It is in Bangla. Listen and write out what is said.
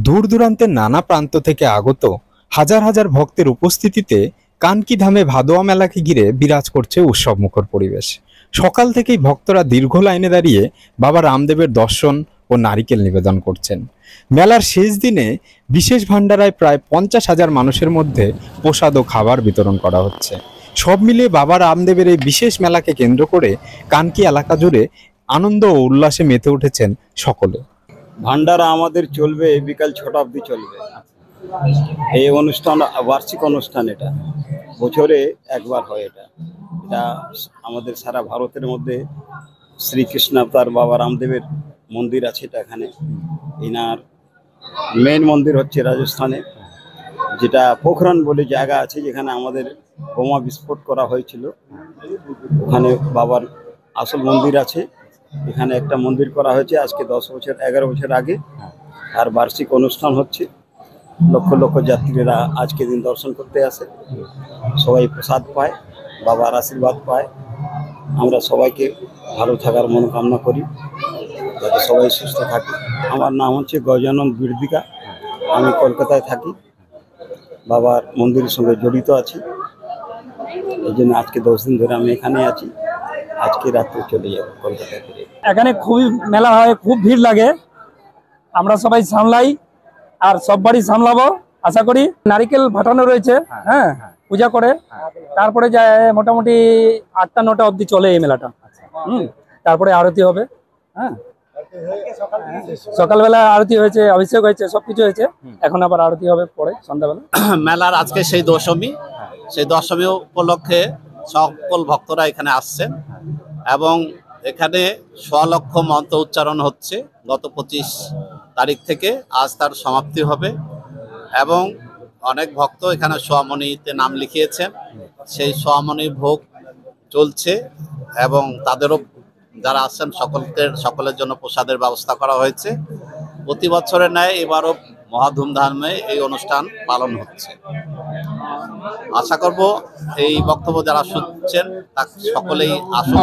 দূর দূরান্তের নানা প্রান্ত থেকে আগত হাজার হাজার ভক্তের উপস্থিতিতে কানকি ধামে ভাদোয়া মেলাকে ঘিরে বিরাজ করছে উৎসবমুখর পরিবেশ। সকাল থেকেই ভক্তরা দীর্ঘ লাইনে দাঁড়িয়ে বাবা রামদেবের দর্শন ও নারিকেল নিবেদন করছেন। মেলার শেষ দিনে বিশেষ ভান্ডারায় প্রায় 50,000 মানুষের মধ্যে প্রসাদ ও খাবার বিতরণ করা হচ্ছে। সব মিলিয়ে বাবা রামদেবের এই বিশেষ মেলাকে কেন্দ্র করে কানকি এলাকা জুড়ে আনন্দ ও উল্লাসে মেতে উঠেছেন সকলে। ভান্ডারা আমাদের চলবে বিকাল 6টা অবধি চলবে। এই অনুষ্ঠান বার্ষিক অনুষ্ঠান, এটা বছরে একবার হয়। এটা আমাদের সারা ভারতের মধ্যে শ্রীকৃষ্ণ তার বাবা রামদেবের মন্দির আছে। এটা এখানে এনার মেন মন্দির হচ্ছে রাজস্থানে, যেটা পোখরান বলে জায়গা আছে, যেখানে আমাদের বোমা বিস্ফোট করা হয়েছিল। ওখানে বাবার আসল মন্দির আছে। এখানে একটা মন্দির করা হয়েছে আজকে 11 বছর আগে। আর বার্ষিক অনুষ্ঠান হচ্ছে, লক্ষ লক্ষ যাত্রীরা আজকে দিন দর্শন করতে আসে। সবাই প্রসাদ পায়, বাবার আশীর্বাদ পায়। আমরা সবাইকে ভালো থাকার মনোকামনা করি, যাতে সবাই সুস্থ থাকে। আমার নাম হচ্ছে গজানন বিড়দিকা। আমি কলকাতায় থাকি, বাবার মন্দিরের সঙ্গে জড়িত আছি। এই জন্য আজকে 10 দিন ধরে আমি এখানে আছি। আজকে রাত্রে চলে যাব কলকাতায় ফিরে। এখানে খুবই মেলা হয়, খুব ভিড় লাগে। আমরা সবাই সামলাই আর সব বাড়ি সামলাবো আশা করি। নারিকেল ফাটানো রয়েছে, হ্যাঁ, পূজা করে তারপরে যায় মোটামুটি 8টা 9টা অবধি চলে এই মেলাটা। তারপরে আরতি হবে। হ্যাঁ, সকালবেলা আরতি হয়েছে, অভিষেক হয়েছে, সবকিছু হয়েছে। এখন আবার আরতি হবে পরে সন্ধ্যাবেলা। মেলার আজকে সেই দশমী, সেই দশমী উপলক্ষে সকল ভক্তরা এখানে আসছেন এবং এখানে 1.25 লক্ষ মন্ত্র উচ্চারণ হচ্ছে। গত 25 তারিখ থেকে আজ তার সমাপ্তি হবে এবং অনেক ভক্ত এখানে সোয়ামণিতে নাম লিখিয়েছেন। সেই সোয়ামণি ভোগ চলছে এবং তাদেরও যারা আছেন সকলের জন্য প্রসাদের ব্যবস্থা করা হয়েছে। প্রতি বছরের ন্যায় এবারও মহা ধুমধামে এই অনুষ্ঠান পালন হচ্ছে। আশা করব এই বক্তব্য যারা শুনছেন তা সকলেই আসুন।